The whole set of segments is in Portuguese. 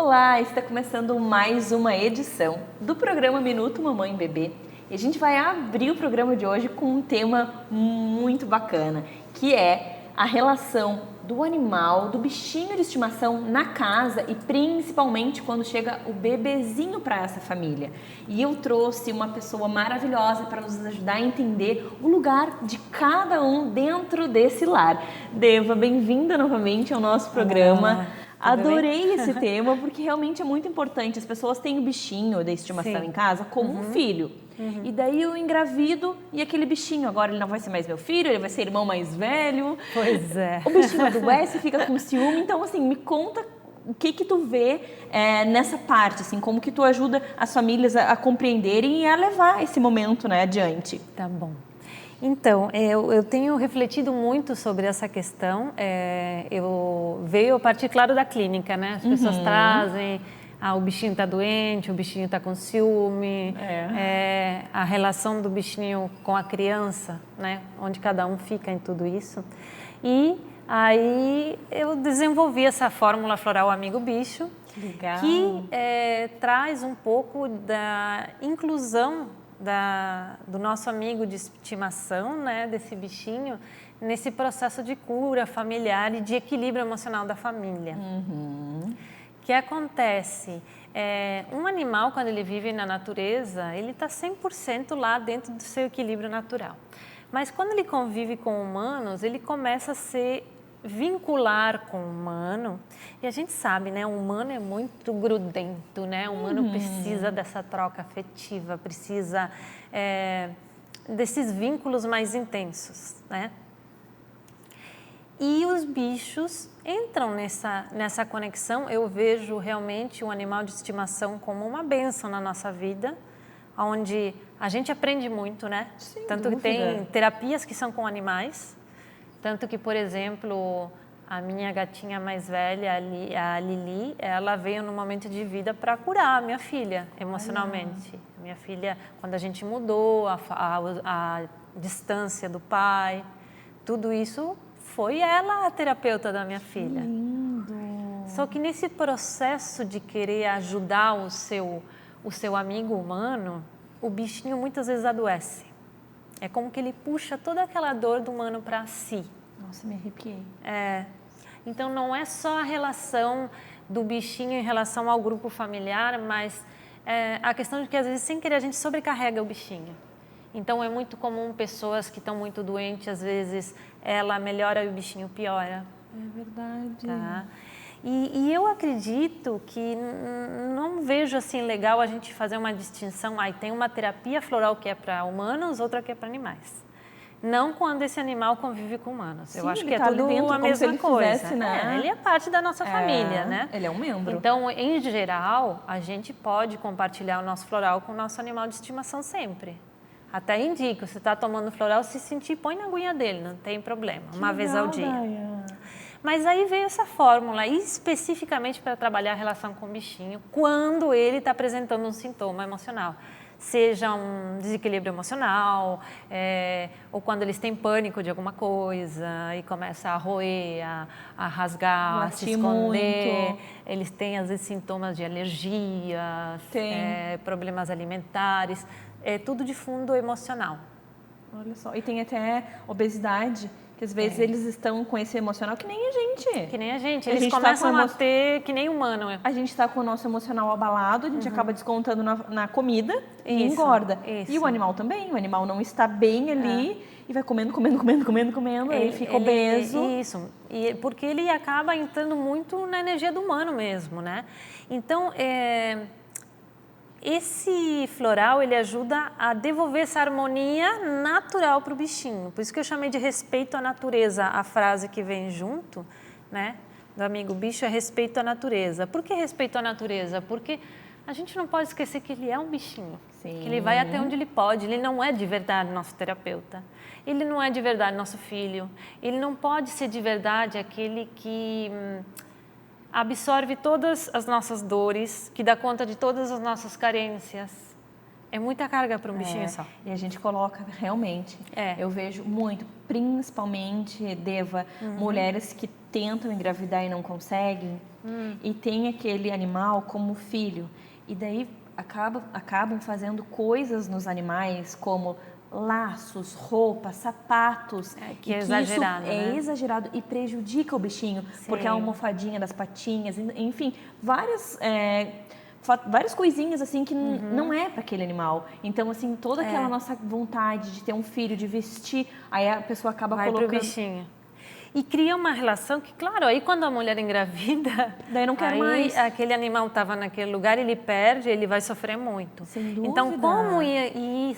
Olá, está começando mais uma edição do programa Minuto Mamãe Bebê. E a gente vai abrir o programa de hoje com um tema muito bacana, que é a relação do animal, do bichinho de estimação na casa e principalmente quando chega o bebezinho para essa família. E eu trouxe uma pessoa maravilhosa para nos ajudar a entender o lugar de cada um dentro desse lar. Deva, bem-vinda novamente ao nosso programa. Olá. Adorei esse tema porque realmente é muito importante. As pessoas têm o bichinho de estimação em casa como um filho. E daí eu engravido e aquele bichinho, agora ele não vai ser mais meu filho, ele vai ser irmão mais velho. Pois é. O bichinho adoece, fica com ciúme. Então, assim, me conta o que tu vê nessa parte, assim, como que tu ajuda as famílias a compreenderem e a levar esse momento, né, adiante. Tá bom. Então, eu tenho refletido muito sobre essa questão. Eu veio a partir, claro, da clínica, né? As pessoas trazem, o bichinho está doente, o bichinho está com ciúme, a relação do bichinho com a criança, né? Onde cada um fica em tudo isso. E aí eu desenvolvi essa fórmula floral Amigo Bicho, Legal. que traz um pouco da inclusão do nosso amigo de estimação, né, desse bichinho, nesse processo de cura familiar e de equilíbrio emocional da família. O que acontece? Um animal, quando ele vive na natureza, ele está 100% lá dentro do seu equilíbrio natural. Mas quando ele convive com humanos, ele começa a se vincular com o humano, e a gente sabe, né, o humano é muito grudento, né, o humano precisa dessa troca afetiva, precisa desses vínculos mais intensos, né? E os bichos entram nessa conexão. Eu vejo realmente um animal de estimação como uma bênção na nossa vida, onde a gente aprende muito, né? Sem Tanto dúvida. que tem terapias que são com animais. Tanto que, por exemplo, a minha gatinha mais velha, a Lili, ela veio no momento de vida para curar a minha filha emocionalmente. Minha filha, quando a gente mudou, a distância do pai, tudo isso foi ela a terapeuta da minha filha. Lindo. Só que nesse processo de querer ajudar o seu amigo humano, o bichinho muitas vezes adoece. É como que ele puxa toda aquela dor do humano para si. Nossa, me arrepiei. Então, não é só a relação do bichinho em relação ao grupo familiar, mas a questão de que, às vezes, sem querer, a gente sobrecarrega o bichinho. Então, é muito comum pessoas que estão muito doentes, às vezes, ela melhora e o bichinho piora. É verdade. Tá? E eu acredito que não vejo assim legal a gente fazer uma distinção. Tem uma terapia floral que é para humanos, outra que é para animais. Não quando esse animal convive com humanos. Sim, eu acho que ele é tá ali tudo dentro, a como se mesma ele coisa. fizesse, né? Ele é parte da nossa família, né? Ele é um membro. Então, em geral, a gente pode compartilhar o nosso floral com o nosso animal de estimação sempre. Até indico, você está tomando floral, se sentir, põe na aguinha dele, não tem problema. Uma vez ao dia. Daya. Mas aí veio essa fórmula especificamente para trabalhar a relação com o bichinho quando ele está apresentando um sintoma emocional. Seja um desequilíbrio emocional, ou quando eles têm pânico de alguma coisa e começa a roer, a rasgar, a se esconder. Muito. Eles têm, às vezes, sintomas de alergia, problemas alimentares. É tudo de fundo emocional. Olha só. E tem até obesidade, que às vezes eles estão com esse emocional que nem a gente. Que nem a gente. A Eles gente tá começam com a ter que nem humano. A gente está com o nosso emocional abalado, a gente acaba descontando na comida e Isso, engorda. isso. E o animal também. O animal não está bem ali e vai comendo, aí fica obeso. Isso. Porque ele acaba entrando muito na energia do humano mesmo, né? Então, esse floral, ele ajuda a devolver essa harmonia natural para o bichinho. Por isso que eu chamei de respeito à natureza, a frase que vem junto, né, do Amigo Bicho é respeito à natureza. Por que respeito à natureza? Porque a gente não pode esquecer que ele é um bichinho. Sim. Que ele vai até onde ele pode. Ele não é de verdade nosso terapeuta. Ele não é de verdade nosso filho. Ele não pode ser de verdade aquele que absorve todas as nossas dores, que dá conta de todas as nossas carências. É muita carga para um bichinho só. E a gente coloca realmente. Eu vejo muito, principalmente, Deva, mulheres que tentam engravidar e não conseguem. e tem aquele animal como filho. E daí acabam fazendo coisas nos animais como laços, roupas, sapatos. Que é exagerado, isso é exagerado e prejudica o bichinho, porque a almofadinha das patinhas, enfim, várias coisinhas assim que não é para aquele animal. Então, assim, toda aquela nossa vontade de ter um filho, de vestir, aí a pessoa acaba colocando... pro bichinho. E cria uma relação que, claro, aí quando a mulher engravida... Daí não quer mais. Aquele animal estava naquele lugar, ele perde, ele vai sofrer muito. Sem dúvida. Então, como ir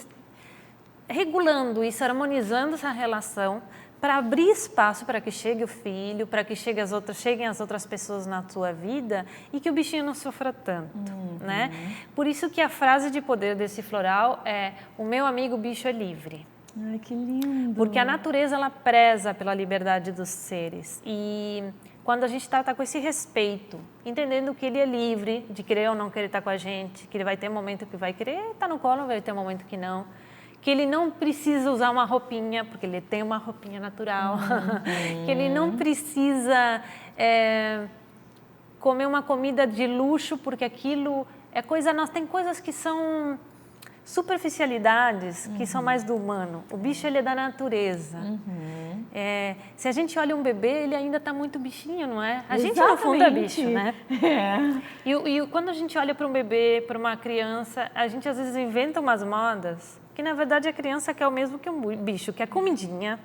regulando isso, harmonizando essa relação para abrir espaço para que chegue o filho, para que cheguem as outras pessoas na tua vida e que o bichinho não sofra tanto, né? Por isso que a frase de poder desse floral é: o meu amigo bicho é livre. Ai, que lindo! Porque a natureza, ela preza pela liberdade dos seres. E quando a gente trata com esse respeito, entendendo que ele é livre de querer ou não querer estar com a gente, que ele vai ter momento que vai querer estar no colo, vai ter momento que não, que ele não precisa usar uma roupinha, porque ele tem uma roupinha natural, que ele não precisa comer uma comida de luxo, porque aquilo é coisa nossa. Tem coisas que são superficialidades, que são mais do humano. O bicho, ele é da natureza. Se a gente olha um bebê, ele ainda está muito bichinho, não é? A gente, no fundo, é bicho, né? E quando a gente olha para um bebê, para uma criança, a gente às vezes inventa umas modas que, na verdade, a criança quer o mesmo que um bicho, que é comidinha,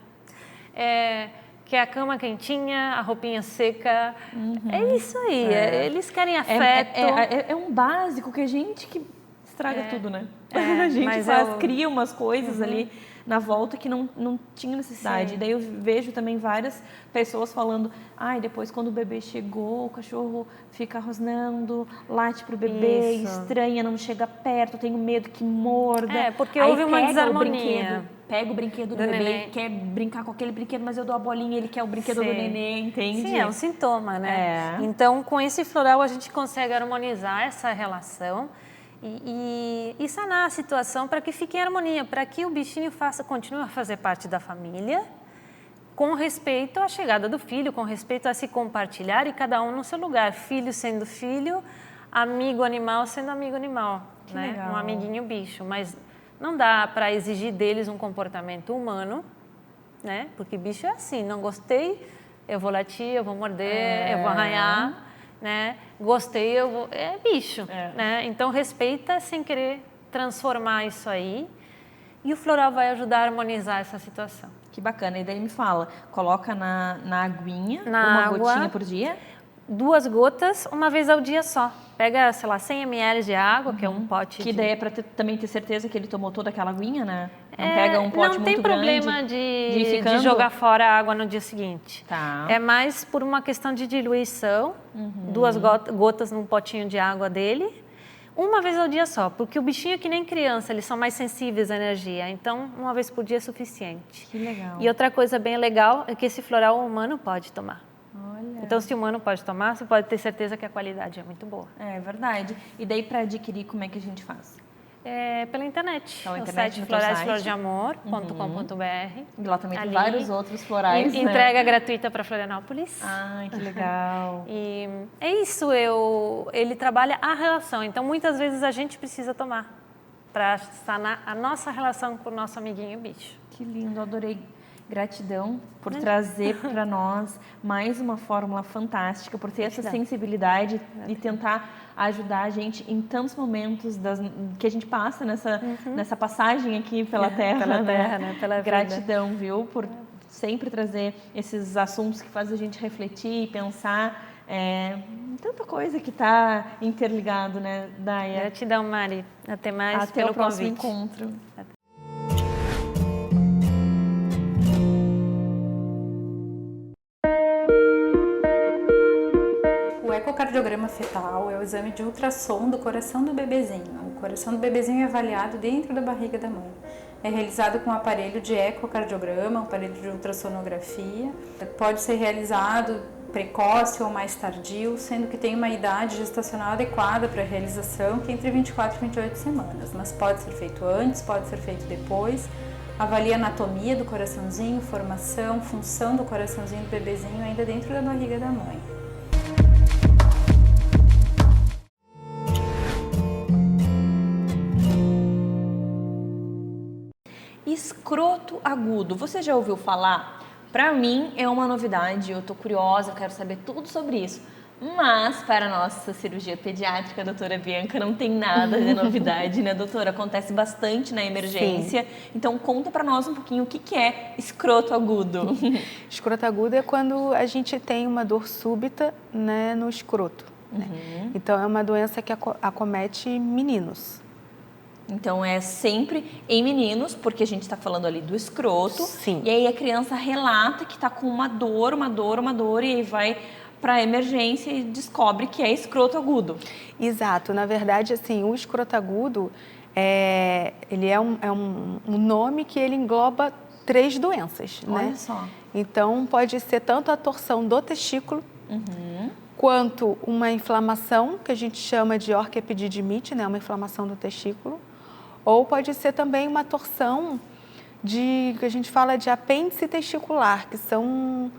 que é a cama quentinha, a roupinha seca. É isso aí, eles querem afeto. É um básico que a gente que estraga tudo, né? A gente cria umas coisas ali na volta que não tinha necessidade. Sim. Daí eu vejo também várias pessoas falando: depois quando o bebê chegou, o cachorro fica rosnando, late pro bebê, estranha, não chega perto, tenho medo que morda. Porque houve uma desarmonia. Pega o brinquedo do bebê, neném. Quer brincar com aquele brinquedo, mas eu dou a bolinha, ele quer o brinquedo do nenê, entende? Sim, é um sintoma, né? Então, com esse floral, a gente consegue harmonizar essa relação e sanar a situação para que fique em harmonia, para que o bichinho continue a fazer parte da família, com respeito à chegada do filho, com respeito a se compartilhar e cada um no seu lugar. Filho sendo filho, amigo animal sendo amigo animal, né? Legal. Um amiguinho bicho, mas não dá para exigir deles um comportamento humano, né? Porque bicho é assim, não gostei, eu vou latir, eu vou morder, eu vou arranhar, né? Gostei, eu vou... É bicho, né? Então respeita sem querer transformar isso aí, e o floral vai ajudar a harmonizar essa situação. Que bacana. E daí me fala, coloca na aguinha, uma gotinha por dia? 2 gotas, uma vez ao dia só. Pega, sei lá, 100 ml de água, que é um pote. Que daí é para também ter certeza que ele tomou toda aquela aguinha, né? Não pega um pote muito grande. Não tem problema de jogar fora a água no dia seguinte. Tá. É mais por uma questão de diluição. 2 gotas num potinho de água dele. Uma vez ao dia só, porque o bichinho é que nem criança, eles são mais sensíveis à energia. Então, uma vez por dia é suficiente. Que legal. E outra coisa bem legal é que esse floral o humano pode tomar. Olha. Então, se o humano pode tomar, você pode ter certeza que a qualidade é muito boa. É verdade. E daí, para adquirir, como é que a gente faz? Pela internet. Então, o site floraisflordeamor.com.br. E lá também tem vários outros florais. Entrega gratuita para Florianópolis. Ai, que legal. E é isso, ele trabalha a relação. Então, muitas vezes a gente precisa tomar para sanar a nossa relação com o nosso amiguinho bicho. Que lindo, adorei. Gratidão por trazer para nós mais uma fórmula fantástica, por ter essa sensibilidade e tentar ajudar a gente em tantos momentos que a gente passa nessa passagem aqui pela Terra. Pela Terra, né? Pela vida. Gratidão, viu? Por sempre trazer esses assuntos que fazem a gente refletir e pensar. Tanta coisa que está interligado, né, Daia? Gratidão, Mari. Até mais. Até pelo o próximo convite. encontro. O ecocardiograma fetal é o exame de ultrassom do coração do bebezinho. O coração do bebezinho é avaliado dentro da barriga da mãe. É realizado com um aparelho de ecocardiograma, um aparelho de ultrassonografia. Pode ser realizado precoce ou mais tardio, sendo que tem uma idade gestacional adequada para a realização, que é entre 24 e 28 semanas. Mas pode ser feito antes, pode ser feito depois. Avalia a anatomia do coraçãozinho, formação, função do coraçãozinho do bebezinho ainda dentro da barriga da mãe. escroto agudo. Você já ouviu falar? Para mim é uma novidade, eu tô curiosa, eu quero saber tudo sobre isso. Mas para a nossa cirurgia pediátrica, a doutora Bianca, não tem nada de novidade, né, doutora? Acontece bastante na emergência. Sim. Então, conta para nós um pouquinho o que é escroto agudo. Escroto agudo é quando a gente tem uma dor súbita, né, no escroto. Né? Então, é uma doença que acomete meninos. Então, é sempre em meninos, porque a gente está falando ali do escroto. Sim. E aí a criança relata que está com uma dor, e aí vai para a emergência e descobre que é escroto agudo. Exato. Na verdade, assim, o escroto agudo, ele é um nome que ele engloba 3 doenças. Olha, né? Só. Então, pode ser tanto a torção do testículo, quanto uma inflamação, que a gente chama de orquiepididimite, né? Uma inflamação do testículo. Ou pode ser também uma torção que a gente fala de apêndice testicular, que são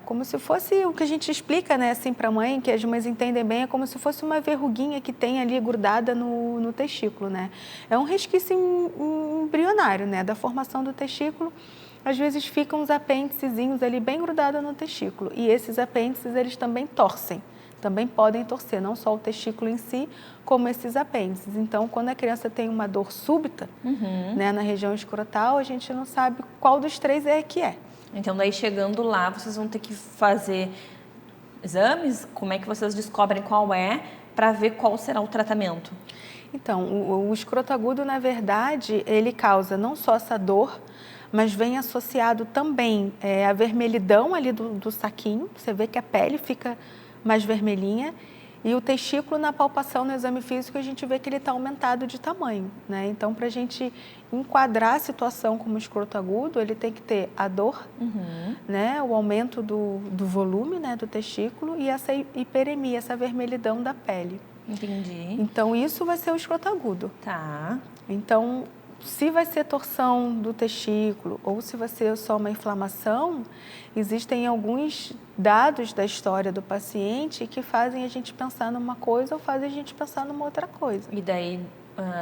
como se fosse o que a gente explica, né, assim, para a mãe, que as mães entendem bem, é como se fosse uma verruguinha que tem ali grudada no testículo, né? É um resquício embrionário, né, da formação do testículo. Às vezes ficam os apêndicezinhos ali bem grudados no testículo. E esses apêndices, eles também torcem. Também podem torcer, não só o testículo em si, como esses apêndices. Então, quando a criança tem uma dor súbita, né, na região escrotal, a gente não sabe qual dos 3 é que é. Então, daí chegando lá, vocês vão ter que fazer exames? Como é que vocês descobrem qual é, para ver qual será o tratamento? Então, o escroto agudo, na verdade, ele causa não só essa dor, mas vem associado também a vermelhidão ali do saquinho. Você vê que a pele fica mais vermelhinha. E o testículo, na palpação, no exame físico, a gente vê que ele está aumentado de tamanho, né? Então, para a gente enquadrar a situação como escroto agudo, ele tem que ter a dor, né? O aumento do volume, né, do testículo e essa hiperemia, essa vermelhidão da pele. Entendi. Então, isso vai ser o escroto agudo. Tá. Então, se vai ser torção do testículo ou se vai ser só uma inflamação, existem alguns dados da história do paciente que fazem a gente pensar numa coisa ou fazem a gente pensar numa outra coisa. E daí,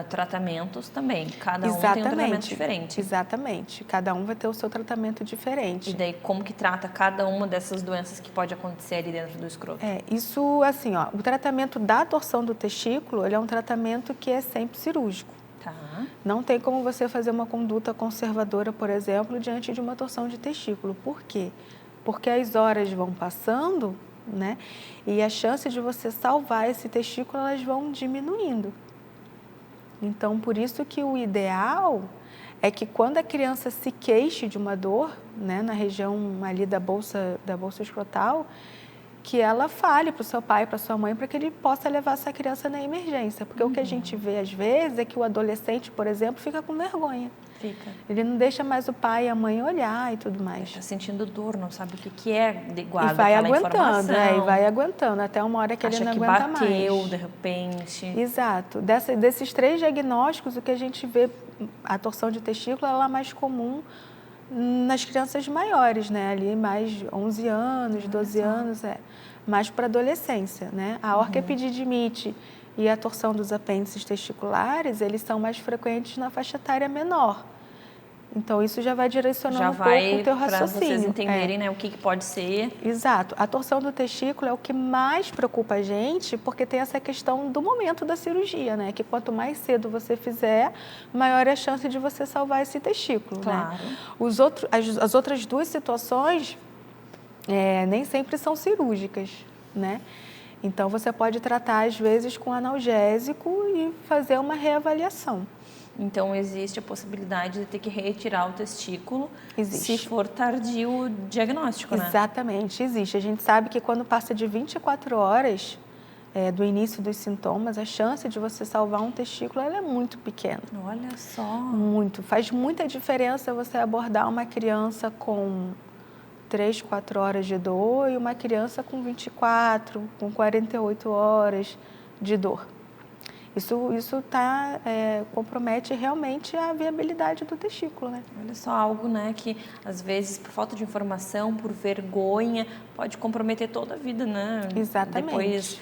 tratamentos também, cada um tem um tratamento diferente. Exatamente, cada um vai ter o seu tratamento diferente. E daí, como que trata cada uma dessas doenças que pode acontecer ali dentro do escroto? Isso assim, ó, o tratamento da torção do testículo, ele é um tratamento que é sempre cirúrgico. Tá. Não tem como você fazer uma conduta conservadora, por exemplo, diante de uma torção de testículo. Por quê? Porque as horas vão passando, né? E a chance de você salvar esse testículo, elas vão diminuindo. Então, por isso que o ideal é que quando a criança se queixe de uma dor, né, na região ali da bolsa escrotal, que ela fale para o seu pai, para sua mãe, para que ele possa levar essa criança na emergência. Porque o que a gente vê, às vezes, é que o adolescente, por exemplo, fica com vergonha. Fica. Ele não deixa mais o pai e a mãe olhar e tudo mais. Está sentindo dor, não sabe o que é, guarda e vai aquela aguentando, informação. E vai aguentando, até uma hora que ele não aguenta mais. Acha que bateu, de repente. Exato. Desses 3 diagnósticos, o que a gente vê, a torção de testículo, ela é mais comum nas crianças maiores, né? Ali mais 11 anos, 12 anos, mais para adolescência, né? A orquiepididimite e a torção dos apêndices testiculares, eles são mais frequentes na faixa etária menor. Então, isso já vai direcionando um pouco o teu raciocínio. Já vai para vocês entenderem, né, o que pode ser. Exato. A torção do testículo é o que mais preocupa a gente, porque tem essa questão do momento da cirurgia, né? Que quanto mais cedo você fizer, maior é a chance de você salvar esse testículo, claro. Né? As outras 2 situações nem sempre são cirúrgicas, né? Então, você pode tratar, às vezes, com analgésico e fazer uma reavaliação. Então, existe a possibilidade de ter que retirar o testículo se for tardio o diagnóstico, né? Exatamente, existe. A gente sabe que quando passa de 24 horas do início dos sintomas, a chance de você salvar um testículo ela é muito pequena. Olha só! Muito. Faz muita diferença você abordar uma criança com 3, 4 horas de dor e uma criança com 24, com 48 horas de dor. Isso compromete realmente a viabilidade do testículo, né? Olha só, algo, né, que às vezes por falta de informação, por vergonha, pode comprometer toda a vida, né? Exatamente. Depois,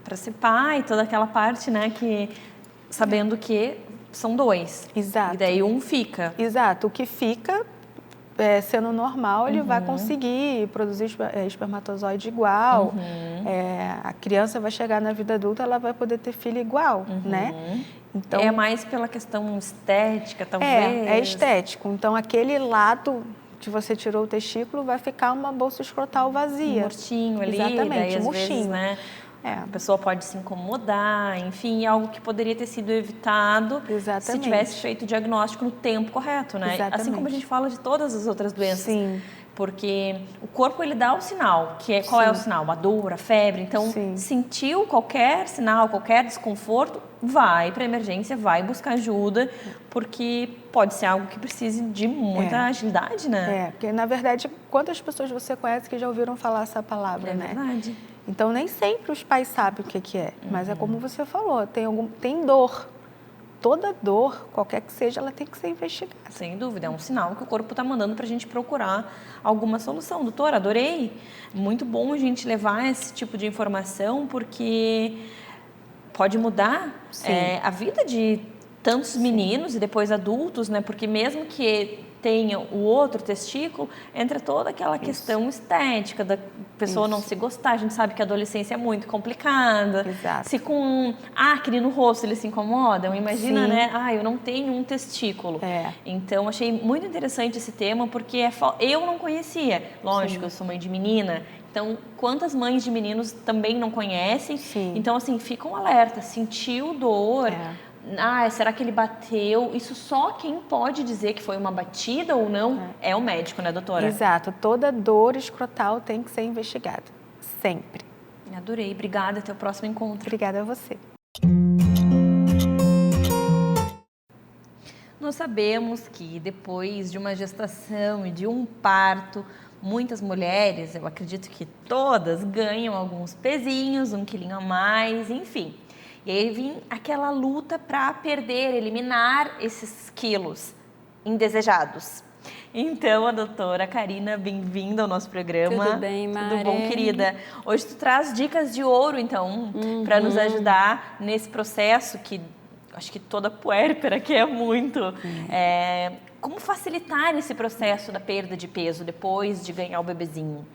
para ser pai, toda aquela parte, né, que sabendo que são 2. Exato. E daí um fica. Exato. O que fica, sendo normal, ele vai conseguir produzir espermatozoide igual. A criança vai chegar na vida adulta, ela vai poder ter filho igual, né? Então, é mais pela questão estética, talvez? É estético. Então, aquele lado que você tirou o testículo vai ficar uma bolsa escrotal vazia. Um murchinho ali. Exatamente, daí, às murchinho. vezes, né? A pessoa pode se incomodar, enfim, algo que poderia ter sido evitado se tivesse feito o diagnóstico no tempo correto, né? Exatamente. Assim como a gente fala de todas as outras doenças. Sim. Porque o corpo, ele dá o sinal, que é qual é o sinal? A dor, a febre. Então, sentiu qualquer sinal, qualquer desconforto, vai para a emergência, vai buscar ajuda, porque pode ser algo que precise de muita agilidade, né? Porque na verdade, quantas pessoas você conhece que já ouviram falar essa palavra, né? É verdade. Então, nem sempre os pais sabem o que é, mas é como você falou, tem dor. Toda dor, qualquer que seja, ela tem que ser investigada. Sem dúvida, é um sinal que o corpo está mandando para a gente procurar alguma solução. Doutora, adorei. Muito bom a gente levar esse tipo de informação, porque pode mudar a vida de tantos meninos e depois adultos, né? Porque mesmo que tenha o outro testículo, entra toda aquela questão estética da pessoa não se gostar. A gente sabe que a adolescência é muito complicada. Exato. Se com acne no rosto eles se incomodam, imagina, né? Eu não tenho um testículo. Então, achei muito interessante esse tema, porque eu não conhecia. Lógico, eu sou mãe de menina. Então, quantas mães de meninos também não conhecem? Então, assim, ficam alerta. Sentiu dor... será que ele bateu? Isso só quem pode dizer que foi uma batida ou não é o médico, né, doutora? Exato. Toda dor escrotal tem que ser investigada. Sempre. Adorei. Obrigada. Até o próximo encontro. Obrigada a você. Nós sabemos que depois de uma gestação e de um parto, muitas mulheres, eu acredito que todas, ganham alguns pezinhos, 1 quilinho a mais, enfim. E aí vem aquela luta para perder, eliminar esses quilos indesejados. Então, a doutora Karina, bem-vinda ao nosso programa. Tudo bem, Mari? Tudo bom, querida? Hoje tu traz dicas de ouro, então, para nos ajudar nesse processo que acho que toda puérpera quer muito. Como facilitar esse processo da perda de peso depois de ganhar o bebezinho?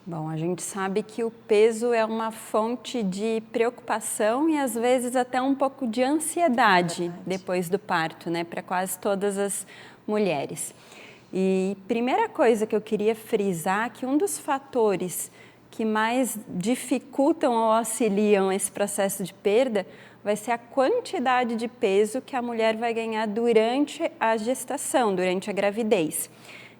Bom, a gente sabe que o peso é uma fonte de preocupação e às vezes até um pouco de ansiedade depois do parto, né, para quase todas as mulheres. E primeira coisa que eu queria frisar que um dos fatores que mais dificultam ou auxiliam esse processo de perda vai ser a quantidade de peso que a mulher vai ganhar durante a gestação, durante a gravidez.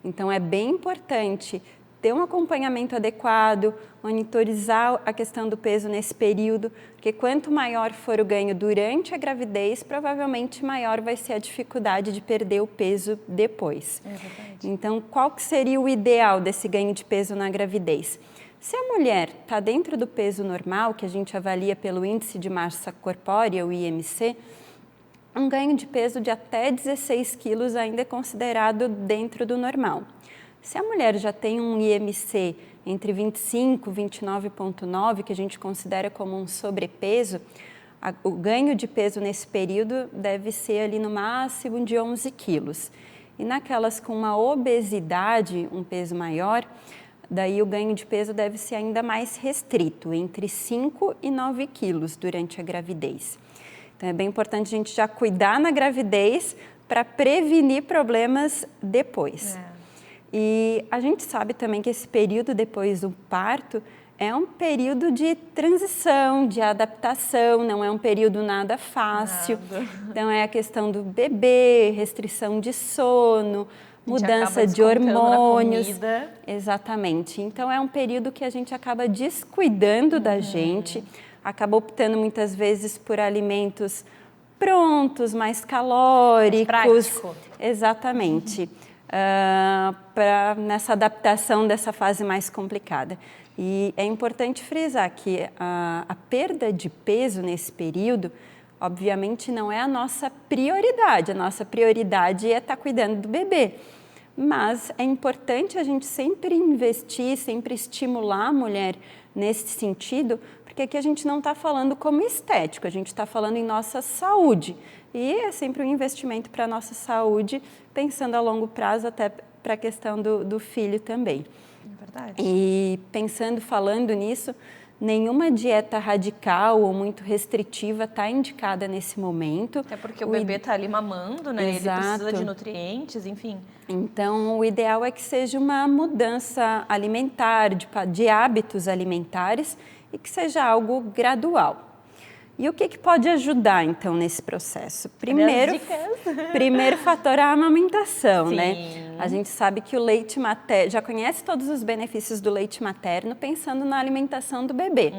Então é bem importante ter um acompanhamento adequado, monitorizar a questão do peso nesse período, porque quanto maior for o ganho durante a gravidez, provavelmente maior vai ser a dificuldade de perder o peso depois. Então, qual que seria o ideal desse ganho de peso na gravidez? Se a mulher está dentro do peso normal, que a gente avalia pelo índice de massa corpórea, o IMC, um ganho de peso de até 16 quilos ainda é considerado dentro do normal. Se a mulher já tem um IMC entre 25 e 29,9, que a gente considera como um sobrepeso, o ganho de peso nesse período deve ser ali no máximo de 11 quilos. E naquelas com uma obesidade, um peso maior, daí o ganho de peso deve ser ainda mais restrito, entre 5 e 9 quilos durante a gravidez. Então é bem importante a gente já cuidar na gravidez para prevenir problemas depois. E a gente sabe também que esse período depois do parto é um período de transição, de adaptação, não é um período nada fácil. Então é a questão do bebê, restrição de sono, mudança de hormônios. Exatamente. Então é um período que a gente acaba descuidando da gente, acaba optando muitas vezes por alimentos prontos, mais calóricos. Mais prático. Exatamente. Nessa adaptação dessa fase mais complicada. E é importante frisar que a perda de peso nesse período, obviamente, não é a nossa prioridade. A nossa prioridade é estar cuidando do bebê. Mas é importante a gente sempre investir, sempre estimular a mulher nesse sentido, porque aqui a gente não está falando como estético, a gente está falando em nossa saúde. E é sempre um investimento para a nossa saúde, pensando a longo prazo até para a questão do filho também. É verdade. E falando nisso, nenhuma dieta radical ou muito restritiva está indicada nesse momento. Até porque o bebê está ali mamando, né? Exato. Ele precisa de nutrientes, enfim. Então, o ideal é que seja uma mudança alimentar, de hábitos alimentares e que seja algo gradual. E o que pode ajudar, então, nesse processo? Primeiro fator é a amamentação, Sim. né? A gente sabe que o leite materno, já conhece todos os benefícios do leite materno pensando na alimentação do bebê.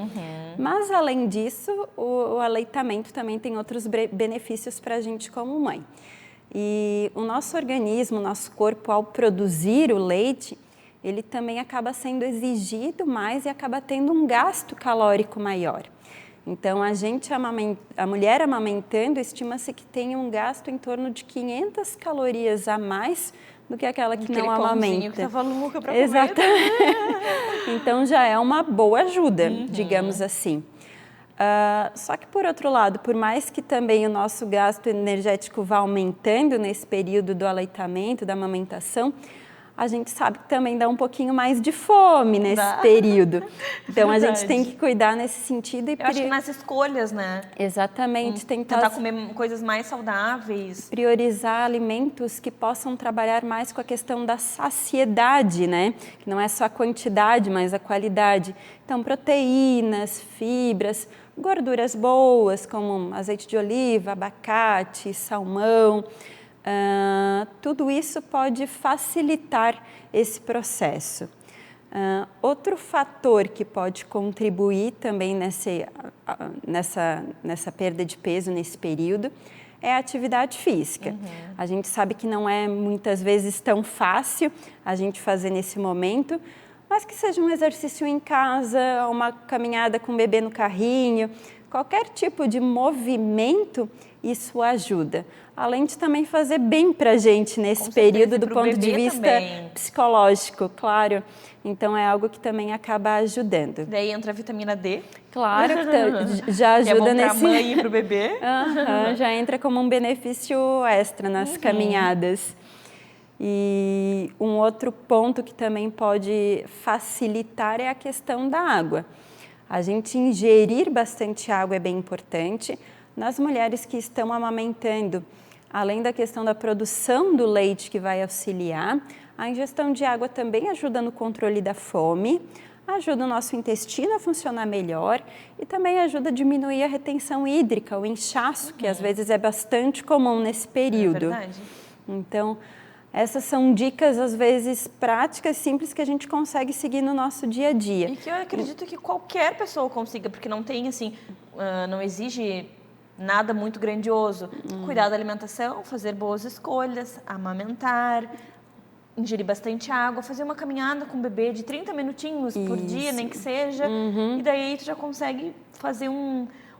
Mas, além disso, o aleitamento também tem outros benefícios para a gente como mãe. E o nosso organismo, o nosso corpo, ao produzir o leite, ele também acaba sendo exigido mais e acaba tendo um gasto calórico maior. Então, a mulher amamentando, estima-se que tem um gasto em torno de 500 calorias a mais do que aquela que não amamenta. Que tava louca para comer. Exatamente. Então, já é uma boa ajuda, digamos assim. Só que, por outro lado, por mais que também o nosso gasto energético vá aumentando nesse período do aleitamento, da amamentação, a gente sabe que também dá um pouquinho mais de fome nesse período. Então, a gente tem que cuidar nesse sentido. Eu acho que nas escolhas, né? Exatamente. Tentar comer coisas mais saudáveis. Priorizar alimentos que possam trabalhar mais com a questão da saciedade, né? Que não é só a quantidade, mas a qualidade. Então, proteínas, fibras, gorduras boas, como azeite de oliva, abacate, salmão. Tudo isso pode facilitar esse processo. Outro fator que pode contribuir também nessa perda de peso nesse período é a atividade física. A gente sabe que não é muitas vezes tão fácil a gente fazer nesse momento, mas que seja um exercício em casa, uma caminhada com o bebê no carrinho, qualquer tipo de movimento, isso ajuda. Além de também fazer bem para a gente nesse período do ponto de vista psicológico, claro. Então, é algo que também acaba ajudando. Daí entra a vitamina D. Claro, que já ajuda que é bom nesse... para a mãe e para o bebê. Já entra como um benefício extra nas caminhadas. E um outro ponto que também pode facilitar é a questão da água. A gente ingerir bastante água é bem importante. Nas mulheres que estão amamentando, além da questão da produção do leite que vai auxiliar, a ingestão de água também ajuda no controle da fome, ajuda o nosso intestino a funcionar melhor e também ajuda a diminuir a retenção hídrica, o inchaço, que às vezes é bastante comum nesse período. É verdade. Então, essas são dicas, às vezes, práticas, simples, que a gente consegue seguir no nosso dia a dia. E que eu acredito que qualquer pessoa consiga, porque não tem, assim, não exige nada muito grandioso. Cuidar da alimentação, fazer boas escolhas, amamentar, ingerir bastante água, fazer uma caminhada com o bebê de 30 minutinhos por dia, nem que seja. E daí tu já consegue fazer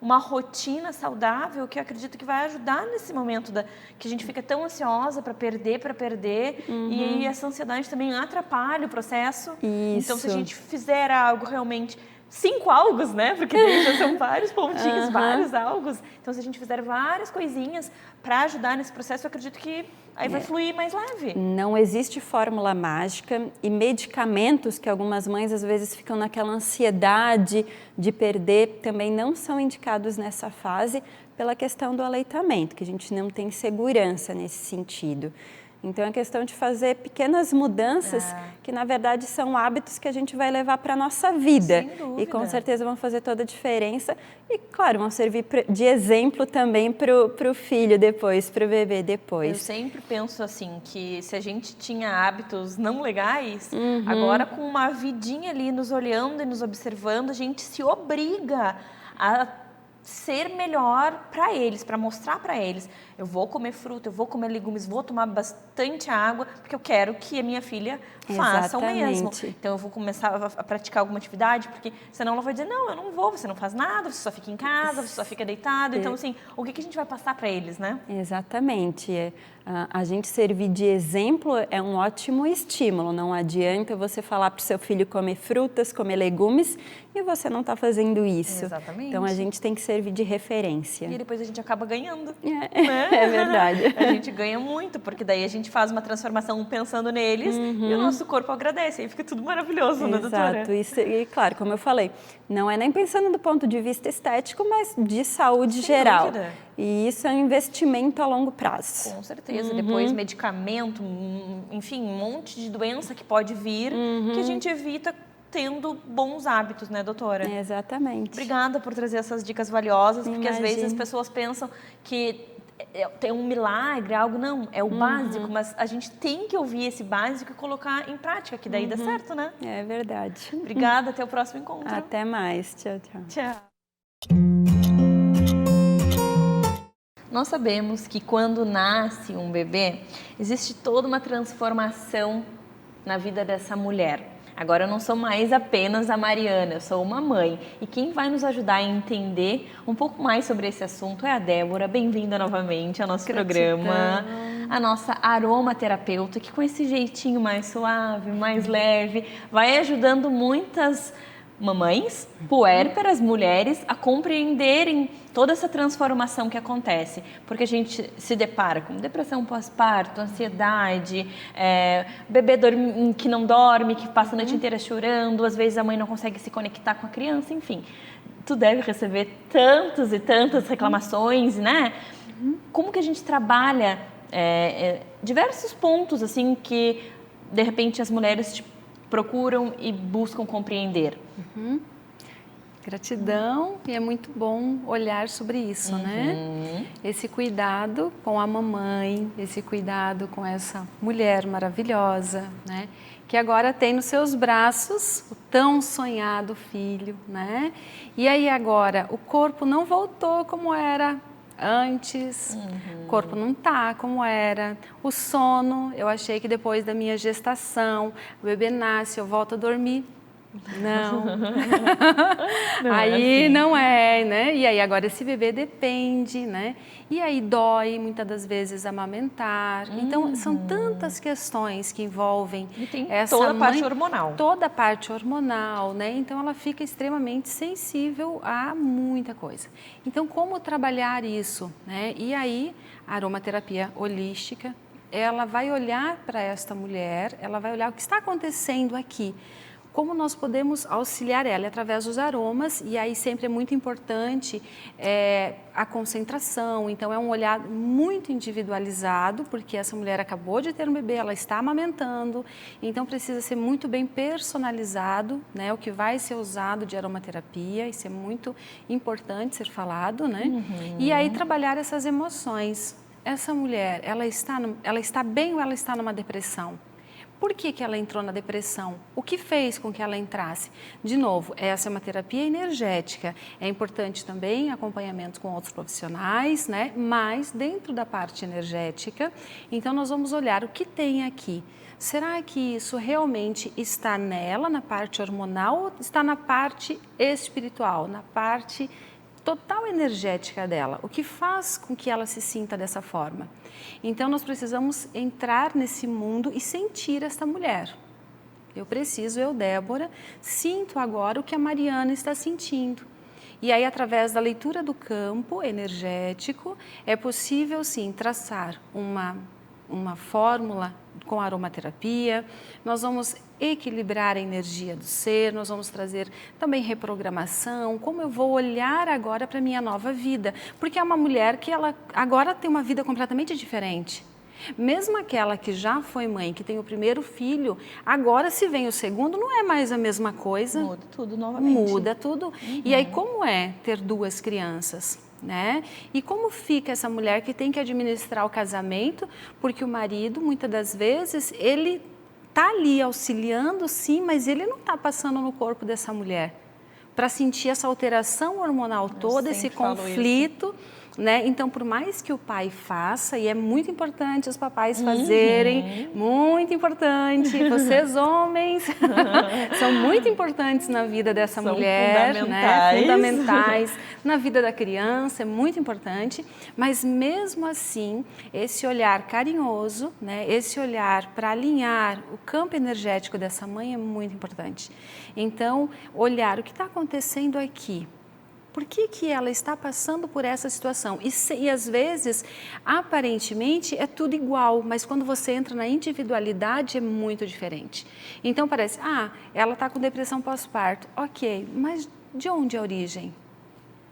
uma rotina saudável que eu acredito que vai ajudar nesse momento que a gente fica tão ansiosa para perder. E aí essa ansiedade também atrapalha o processo. Então, se a gente fizer algo realmente... 5 algos, né? Porque já são vários pontinhos, vários algos. Então, se a gente fizer várias coisinhas para ajudar nesse processo, eu acredito que aí vai fluir mais leve. Não existe fórmula mágica e medicamentos que algumas mães às vezes ficam naquela ansiedade de perder também não são indicados nessa fase pela questão do aleitamento, que a gente não tem segurança nesse sentido. Então, é questão de fazer pequenas mudanças que, na verdade, são hábitos que a gente vai levar para a nossa vida. Sem dúvida. E, com certeza, vão fazer toda a diferença. E, claro, vão servir de exemplo também para o filho depois, para o bebê depois. Eu sempre penso assim, que se a gente tinha hábitos não legais, agora com uma vidinha ali nos olhando e nos observando, a gente se obriga a ser melhor para eles, para mostrar para eles. Eu vou comer fruta, eu vou comer legumes, vou tomar bastante água, porque eu quero que a minha filha faça o mesmo. Então, eu vou começar a praticar alguma atividade, porque senão ela vai dizer, não, eu não vou, você não faz nada, você só fica em casa, você só fica deitado. Então, assim, o que a gente vai passar para eles, né? Exatamente. A gente servir de exemplo é um ótimo estímulo. Não adianta você falar para o seu filho comer frutas, comer legumes, e você não está fazendo isso. Exatamente. Então a gente tem que servir de referência. E depois a gente acaba ganhando. É verdade. A gente ganha muito, porque daí a gente faz uma transformação pensando neles e o nosso corpo agradece. Aí fica tudo maravilhoso, né, doutora? Exato. E claro, como eu falei, não é nem pensando do ponto de vista estético, mas de saúde geral. Dúvida. E isso é um investimento a longo prazo. Com certeza. Depois medicamento, enfim, um monte de doença que pode vir, que a gente evita tendo bons hábitos, né, doutora? Exatamente. Obrigada por trazer essas dicas valiosas, porque às vezes as Imagina. pessoas pensam que tem um milagre, algo, não, é o básico, mas a gente tem que ouvir esse básico e colocar em prática, que daí dá certo, né? É verdade. Obrigada, até o próximo encontro. Até mais. Tchau, tchau. Tchau. Nós sabemos que quando nasce um bebê, existe toda uma transformação na vida dessa mulher. Agora eu não sou mais apenas a Mariana, eu sou uma mãe. E quem vai nos ajudar a entender um pouco mais sobre esse assunto é a Débora. Bem-vinda novamente ao nosso programa. A nossa aromaterapeuta, que com esse jeitinho mais suave, mais leve, vai ajudando muitas mamães, puérperas, mulheres, a compreenderem toda essa transformação que acontece. Porque a gente se depara com depressão pós-parto, ansiedade, bebê que não dorme, que passa a noite inteira chorando, às vezes a mãe não consegue se conectar com a criança, enfim. Tu deve receber tantas e tantas reclamações, né? Como que a gente trabalha diversos pontos, assim, que de repente as mulheres procuram e buscam compreender? Gratidão, e é muito bom olhar sobre isso, né? Esse cuidado com a mamãe, esse cuidado com essa mulher maravilhosa, né? Que agora tem nos seus braços o tão sonhado filho, né? E aí agora o corpo não voltou como era antes, o corpo não tá como era, o sono, eu achei que depois da minha gestação, o bebê nasce, eu volto a dormir. Não, aí não é, né? E aí agora esse bebê depende, né? E aí dói muitas das vezes amamentar. Então são tantas questões que envolvem E tem essa toda a parte mãe, hormonal. toda a parte hormonal, né? Então ela fica extremamente sensível a muita coisa. Então como trabalhar isso, né? E aí a aromaterapia holística, ela vai olhar para esta mulher, ela vai olhar o que está acontecendo aqui. Como nós podemos auxiliar ela através dos aromas, e aí sempre é muito importante a concentração, então é um olhar muito individualizado, porque essa mulher acabou de ter um bebê, ela está amamentando, então precisa ser muito bem personalizado, né, o que vai ser usado de aromaterapia, isso é muito importante ser falado, né? E aí trabalhar essas emoções. Essa mulher, ela está bem ou ela está numa depressão? Por que ela entrou na depressão? O que fez com que ela entrasse? De novo, essa é uma terapia energética. É importante também acompanhamento com outros profissionais, né? Mas dentro da parte energética, então nós vamos olhar o que tem aqui. Será que isso realmente está nela, na parte hormonal, ou está na parte espiritual, na parte total energética dela? O que faz com que ela se sinta dessa forma? Então nós precisamos entrar nesse mundo e sentir esta mulher. Eu, Débora, sinto agora o que a Mariana está sentindo. E aí, através da leitura do campo energético, é possível sim traçar uma fórmula com aromaterapia, nós vamos equilibrar a energia do ser, nós vamos trazer também reprogramação, como eu vou olhar agora para a minha nova vida, porque é uma mulher que ela agora tem uma vida completamente diferente. Mesmo aquela que já foi mãe, que tem o primeiro filho, agora se vem o segundo, não é mais a mesma coisa. Muda tudo novamente. Muda tudo. E aí como é ter duas crianças? Né? E como fica essa mulher que tem que administrar o casamento, porque o marido, muitas das vezes, ele está ali auxiliando, sim, mas ele não está passando no corpo dessa mulher para sentir essa alteração hormonal toda, esse conflito, né? Então, por mais que o pai faça, e é muito importante os papais fazerem, muito importante, vocês homens são muito importantes na vida dessa mulher, fundamentais. Né? Fundamentais na vida da criança, é muito importante, mas mesmo assim, esse olhar carinhoso, né? Esse olhar para alinhar o campo energético dessa mãe é muito importante. Então, olhar o que está acontecendo aqui. Por que ela está passando por essa situação? E às vezes, aparentemente, é tudo igual, mas quando você entra na individualidade é muito diferente. Então parece, ela está com depressão pós-parto, ok, mas de onde é a origem?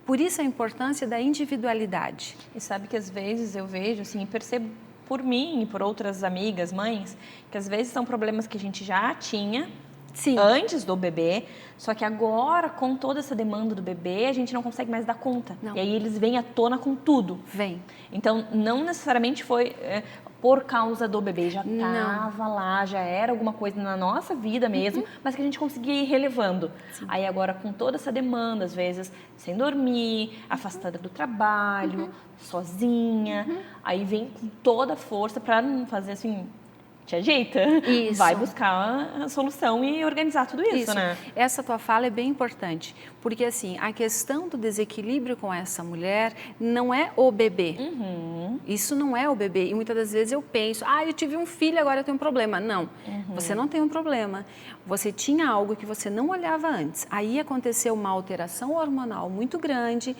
Por isso a importância da individualidade. E sabe que às vezes eu vejo, assim, percebo por mim e por outras amigas, mães, que às vezes são problemas que a gente já tinha, Sim. Antes do bebê, só que agora, com toda essa demanda do bebê, a gente não consegue mais dar conta. Não. E aí eles vêm à tona com tudo. Vem. Então, não necessariamente foi por causa do bebê, já estava lá, já era alguma coisa na nossa vida mesmo, mas que a gente conseguia ir relevando. Sim. Aí agora, com toda essa demanda, às vezes, sem dormir, afastada do trabalho, sozinha, aí vem com toda a força para não fazer assim... Te ajeita, isso. Vai buscar a solução e organizar tudo isso, né? Essa tua fala é bem importante, porque assim, a questão do desequilíbrio com essa mulher não é o bebê. Isso não é o bebê. E muitas das vezes eu penso, eu tive um filho, agora eu tenho um problema. Não, você não tem um problema. Você tinha algo que você não olhava antes. Aí aconteceu uma alteração hormonal muito grande,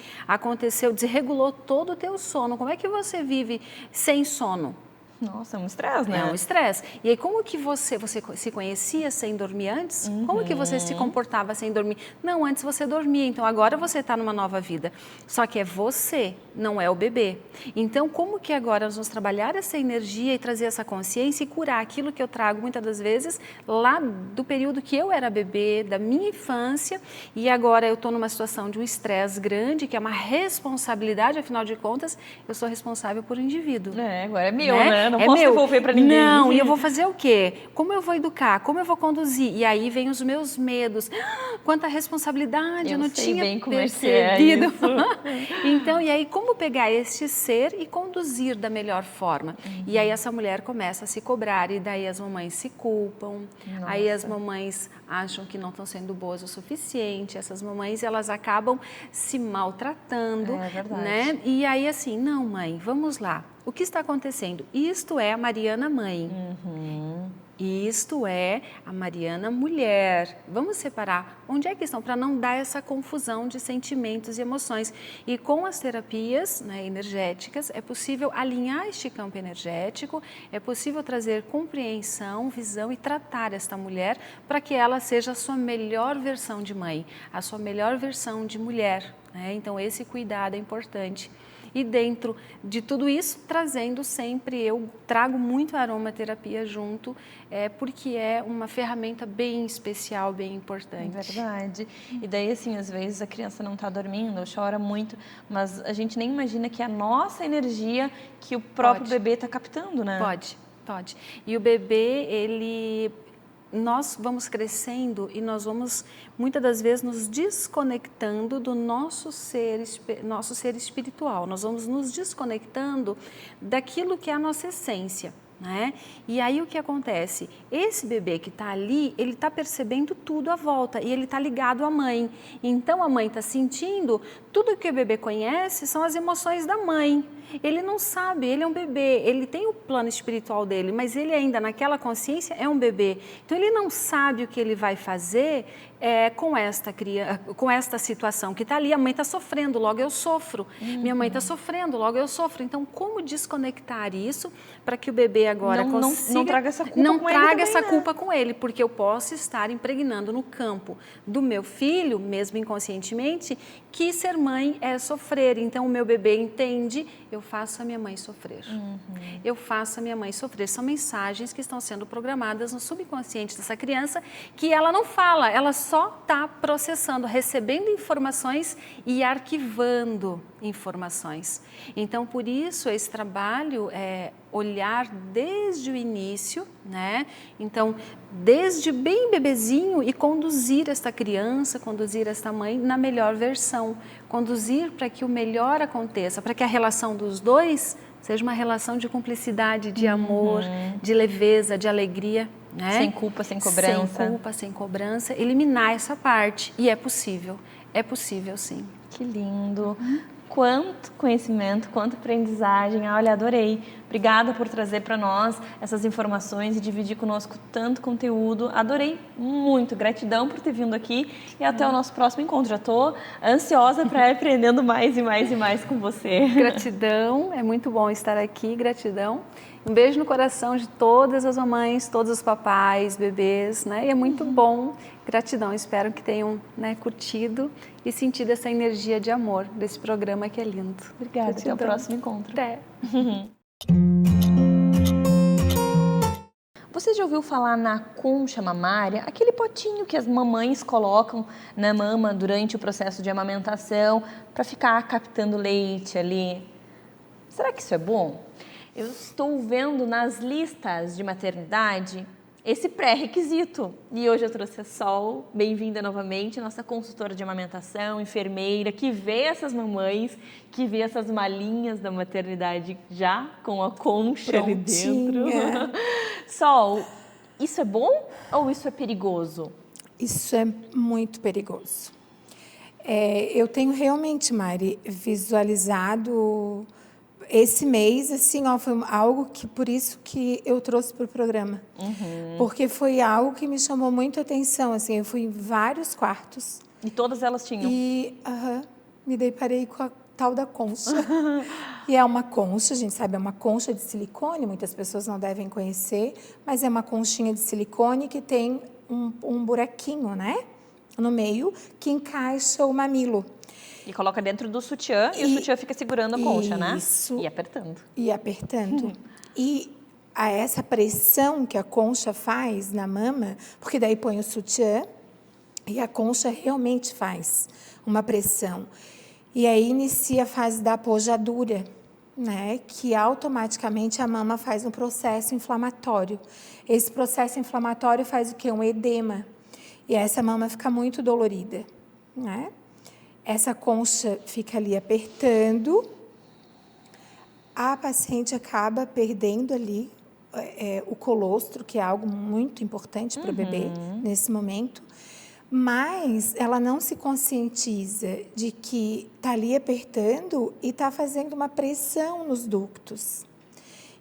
desregulou todo o teu sono. Como é que você vive sem sono? Nossa, é um estresse, né? É um estresse. E aí, como que você se conhecia sem dormir antes? Como que você se comportava sem dormir? Não, antes você dormia, então agora você está numa nova vida. Só que é você, não é o bebê. Então, como que agora nós vamos trabalhar essa energia e trazer essa consciência e curar aquilo que eu trago muitas das vezes lá do período que eu era bebê, da minha infância, e agora eu estou numa situação de um estresse grande, que é uma responsabilidade, afinal de contas, eu sou responsável por um indivíduo. Agora é meu, né? Não posso devolver para ninguém. Não, e eu vou fazer o quê? Como eu vou educar? Como eu vou conduzir? E aí vem os meus medos. Quanta responsabilidade, eu não tinha percebido. Então, e aí como pegar este ser e conduzir da melhor forma? E aí essa mulher começa a se cobrar e daí as mamães se culpam. Nossa. Aí as mamães acham que não estão sendo boas o suficiente. Essas mamães, elas acabam se maltratando, né? E aí assim, não, mãe, vamos lá. O que está acontecendo? Isto é a Mariana mãe. Isto é a Mariana mulher. Vamos separar onde é que estão, para não dar essa confusão de sentimentos e emoções. E com as terapias, né, energéticas, é possível alinhar este campo energético, é possível trazer compreensão, visão e tratar esta mulher para que ela seja a sua melhor versão de mãe, a sua melhor versão de mulher, né? Então esse cuidado é importante. E dentro de tudo isso, trazendo sempre, eu trago muito a aromaterapia junto, porque é uma ferramenta bem especial, bem importante. É verdade. E daí, assim, às vezes a criança não está dormindo, chora muito, mas a gente nem imagina que é a nossa energia que o próprio bebê está captando, né? Pode. E o bebê, nós vamos crescendo e nós vamos, muitas das vezes, nos desconectando do nosso ser espiritual. Nós vamos nos desconectando daquilo que é a nossa essência, né? E aí o que acontece? Esse bebê que está ali, ele está percebendo tudo à volta e ele está ligado à mãe. Então a mãe está sentindo, tudo que o bebê conhece são as emoções da mãe. Ele não sabe, ele é um bebê, ele tem o plano espiritual dele, mas ele ainda naquela consciência é um bebê. Então ele não sabe o que ele vai fazer com esta situação que está ali. A mãe está sofrendo, logo eu sofro. Minha mãe está sofrendo, logo eu sofro. Então como desconectar isso para que o bebê agora consiga... Não traga essa culpa não com ele traga também, essa né? culpa com ele, porque eu posso estar impregnando no campo do meu filho, mesmo inconscientemente, que ser mãe é sofrer. Então o meu bebê entende, eu faço a minha mãe sofrer. Eu faço a minha mãe sofrer. São mensagens que estão sendo programadas no subconsciente dessa criança, que ela não fala, ela só está processando, recebendo informações e arquivando informações. Então, por isso, esse trabalho olhar desde o início, né? Então, desde bem bebezinho e conduzir esta criança, conduzir esta mãe na melhor versão, conduzir para que o melhor aconteça, para que a relação dos dois seja uma relação de cumplicidade, de amor, de leveza, de alegria, né? Sem culpa, sem cobrança. Sem culpa, sem cobrança, eliminar essa parte. E é possível sim. Que lindo. Quanto conhecimento, quanta aprendizagem. Olha, adorei. Obrigada por trazer para nós essas informações e dividir conosco tanto conteúdo. Adorei muito. Gratidão por ter vindo aqui e até o nosso próximo encontro. Já estou ansiosa para ir aprendendo mais e mais e mais com você. Gratidão, é muito bom estar aqui. Gratidão. Um beijo no coração de todas as mamães, todos os papais, bebês, né? E é muito bom. Gratidão, espero que tenham, né, curtido e sentido essa energia de amor desse programa que é lindo. Obrigada, Gratidão. até o próximo encontro. Até. Você já ouviu falar na concha mamária? Aquele potinho que as mamães colocam na mama durante o processo de amamentação para ficar captando leite ali. Será que isso é bom? Eu estou vendo nas listas de maternidade esse pré-requisito. E hoje eu trouxe a Sol, bem-vinda novamente, nossa consultora de amamentação, enfermeira, que vê essas mamães, que vê essas malinhas da maternidade já com a concha ali dentro. Sol, isso é bom ou isso é perigoso? Isso é muito perigoso. Eu tenho realmente, Mari, visualizado esse mês, assim, ó, foi algo que, por isso que eu trouxe para o programa. Porque foi algo que me chamou muito a atenção, assim, eu fui em vários quartos. E todas elas tinham? E me deparei com a tal da concha. E é uma concha, a gente sabe, é uma concha de silicone, muitas pessoas não devem conhecer, mas é uma conchinha de silicone que tem um buraquinho, né, no meio, que encaixa o mamilo. E coloca dentro do sutiã e o sutiã fica segurando a concha, né? Isso. E apertando. E apertando. E essa pressão que a concha faz na mama, porque daí põe o sutiã e a concha realmente faz uma pressão. E aí inicia a fase da apojadura, né? Que automaticamente a mama faz um processo inflamatório. Esse processo inflamatório faz o quê? Um edema. E essa mama fica muito dolorida, né? Essa concha fica ali apertando, a paciente acaba perdendo ali o colostro, que é algo muito importante para o bebê nesse momento, mas ela não se conscientiza de que está ali apertando e está fazendo uma pressão nos ductos.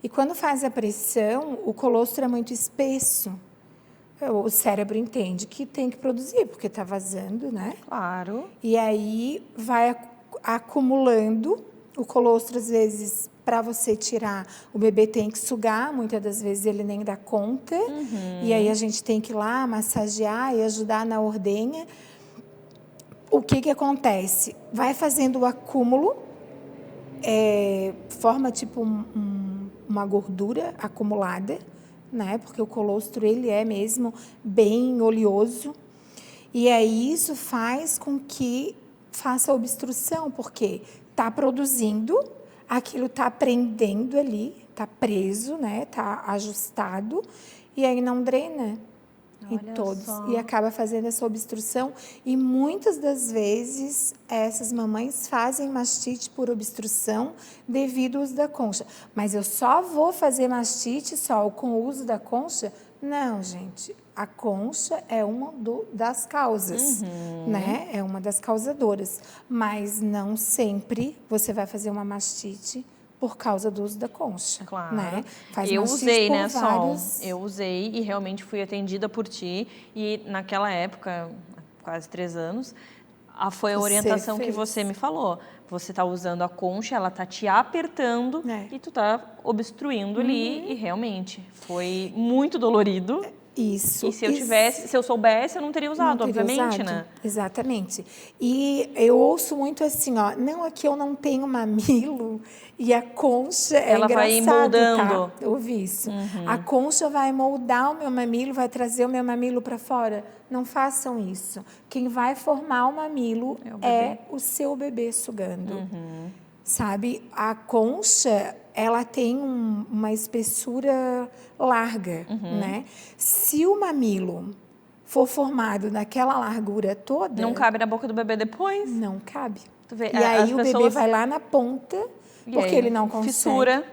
E quando faz a pressão, o colostro é muito espesso. O cérebro entende que tem que produzir, porque está vazando, né? Claro. E aí vai acumulando o colostro, às vezes, para você tirar, o bebê tem que sugar, muitas das vezes ele nem dá conta. E aí a gente tem que ir lá massagear e ajudar na ordenha. O que acontece? Vai fazendo o acúmulo, forma tipo uma gordura acumulada, né? Porque o colostro ele é mesmo bem oleoso, e aí isso faz com que faça obstrução, porque está produzindo, aquilo está prendendo ali, está preso, né? Está ajustado, e aí não drena em todos. E acaba fazendo essa obstrução. E muitas das vezes essas mamães fazem mastite por obstrução devido ao uso da concha. Mas eu só vou fazer mastite só com o uso da concha? Não, gente. A concha é uma das causas, né? É uma das causadoras. Mas não sempre você vai fazer uma mastite por causa do uso da concha. Claro. Né? Eu usei, né, Sol? Eu usei e realmente fui atendida por ti. E naquela época, quase 3 anos, foi a orientação que você me falou. Você está usando a concha, ela está te apertando e tu está obstruindo ali. E realmente foi muito dolorido. Isso. E se eu soubesse, eu não teria usado, obviamente, né? Exatamente. E eu ouço muito assim, ó, não, aqui eu não tenho mamilo e a concha ela vai moldando. Tá? Eu ouvi isso. A concha vai moldar o meu mamilo, vai trazer o meu mamilo para fora. Não façam isso. Quem vai formar o mamilo é o seu bebê sugando. sabe? A concha, ela tem uma espessura larga, né? Se o mamilo for formado naquela largura toda... Não cabe na boca do bebê depois? Não cabe. Tu vê, E aí as o bebê pessoas- vai lá na ponta, E porque aí, ele não consegue. fissura.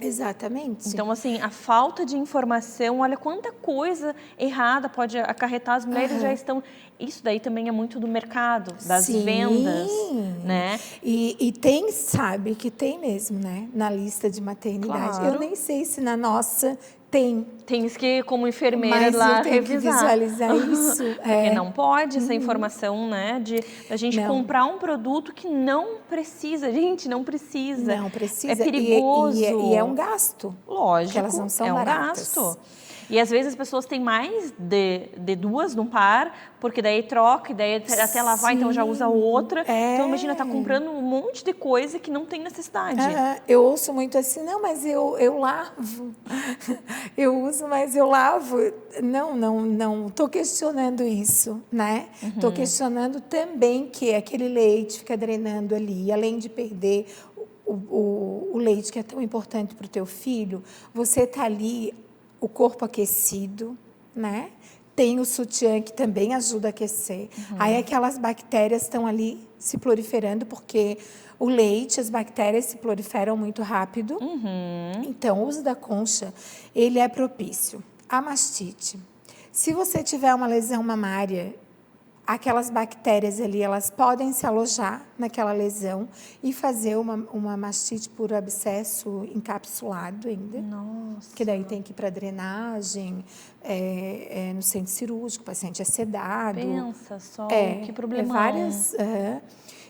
Exatamente. Então, assim, a falta de informação, olha quanta coisa errada pode acarretar. As mulheres já estão... Isso daí também é muito do mercado, das Sim. vendas, né? E tem, sabe, que tem mesmo, né? Na lista de maternidade. Claro. Eu nem sei se na nossa tem. Tens que, como enfermeira, Mas lá eu tenho revisar. que visualizar isso. Porque não pode essa informação, né? De a gente Não. comprar um produto que não precisa. Gente, não precisa. Não precisa. É perigoso. E é um gasto. Lógico, Porque elas não são é um baratas. gasto. E às vezes as pessoas têm mais de duas no par, porque daí troca, e daí até lavar, então já usa outra. Então imagina, tá comprando um monte de coisa que não tem necessidade. Eu ouço muito assim, não, mas eu lavo. Eu uso, mas eu lavo. Não. Estou questionando isso, né? Estou questionando também que aquele leite fica drenando ali, além de perder o leite que é tão importante para o teu filho, você tá ali, o corpo aquecido, né? Tem o sutiã que também ajuda a aquecer. Aí aquelas bactérias estão ali se proliferando, porque o leite, as bactérias se proliferam muito rápido. Então, o uso da concha, ele é propício à mastite. Se você tiver uma lesão mamária, aquelas bactérias ali, elas podem se alojar naquela lesão e fazer uma mastite por abscesso encapsulado ainda. Nossa. Que daí tem que ir para drenagem, no centro cirúrgico, o paciente é sedado. Pensa só, que problema. Várias...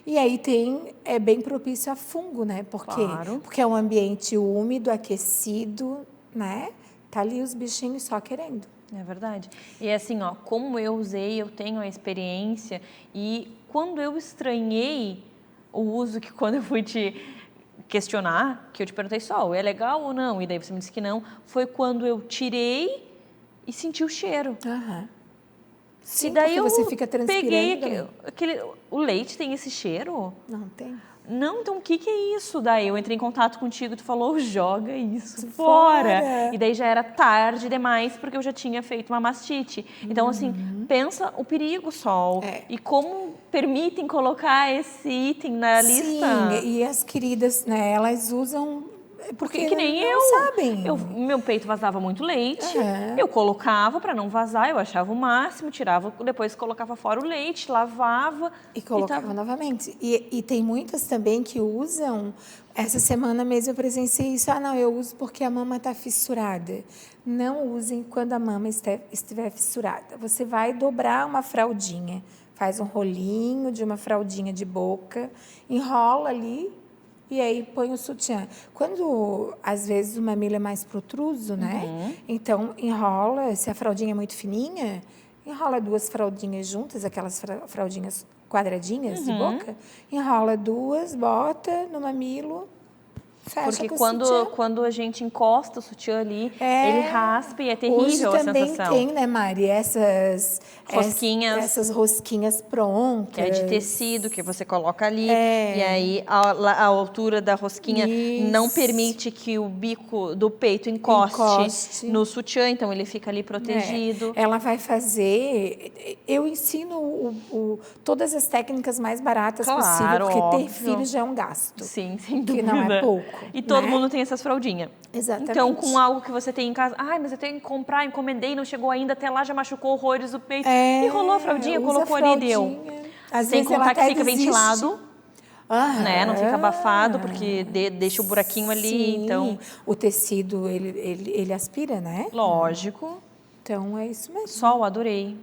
E aí é bem propício a fungo, né? Claro. Porque é um ambiente úmido, aquecido, né? Tá ali os bichinhos só querendo. É verdade. E assim, ó, como eu usei, eu tenho a experiência, e quando eu estranhei o uso, que quando eu fui te questionar, que eu te perguntei só, é legal ou não? E daí você me disse que não, foi quando eu tirei e senti o cheiro. Sim, e daí porque você fica transpirando. peguei o leite tem esse cheiro? Não tem. Não, então o que é isso? Daí eu entrei em contato contigo, tu falou, joga isso fora. E daí já era tarde demais, porque eu já tinha feito uma mastite. Então, assim, pensa o perigo, Sol. E como permitem colocar esse item na lista. Sim, e as queridas, né, elas usam... Porque que nem não eu. sabem. Meu peito vazava muito leite, eu colocava para não vazar, eu achava o máximo, tirava, depois colocava fora o leite, lavava. E colocava novamente. E tem muitas também que usam... Essa semana mesmo eu presenciei isso. Não, eu uso porque a mama está fissurada. Não usem quando a mama estiver fissurada. Você vai dobrar uma fraldinha, faz um rolinho de uma fraldinha de boca, enrola ali, e aí põe o sutiã. Quando, às vezes, o mamilo é mais protruso, né? Então, enrola, se a fraldinha é muito fininha, enrola 2 fraldinhas juntas, aquelas fraldinhas quadradinhas de boca, enrola 2, bota no mamilo, fecha Porque com o sutiã. quando a gente encosta o sutiã ali, ele raspa e é terrível Hoje a também sensação. tem, né, Mari, essas Rosquinhas. essas rosquinhas prontas. Que é de tecido que você coloca ali, e aí a altura da rosquinha não permite que o bico do peito encoste no sutiã, então ele fica ali protegido. Ela vai fazer... Eu ensino todas as técnicas mais baratas possível, porque ter filho já é um gasto. Sim, sem dúvida. Que não é pouco. E todo né? mundo tem essas fraldinhas. Exatamente. Então, com algo que você tem em casa, mas eu tenho que comprar, encomendei, não chegou ainda, até lá já machucou horrores o peito. Enrolou a fraldinha, usa colocou ali e deu. Às Sem vezes ela contar que até fica desiste. ventilado. Né? Não fica abafado, porque deixa o buraquinho ali. Sim. Então, o tecido, ele aspira, né? lógico. Então, é isso mesmo. Sol, adorei.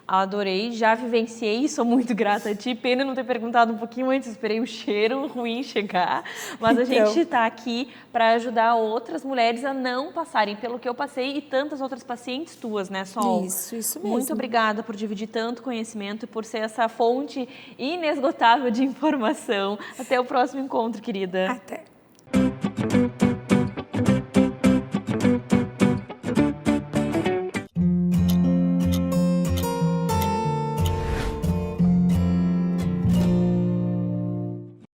Adorei, já vivenciei, sou muito grata a ti. Pena não ter perguntado um pouquinho antes, esperei o cheiro ruim chegar. Mas a gente está aqui para ajudar outras mulheres a não passarem pelo que eu passei e tantas outras pacientes tuas, né, Sol? Isso mesmo. Muito obrigada por dividir tanto conhecimento e por ser essa fonte inesgotável de informação. Até o próximo encontro, querida. Até.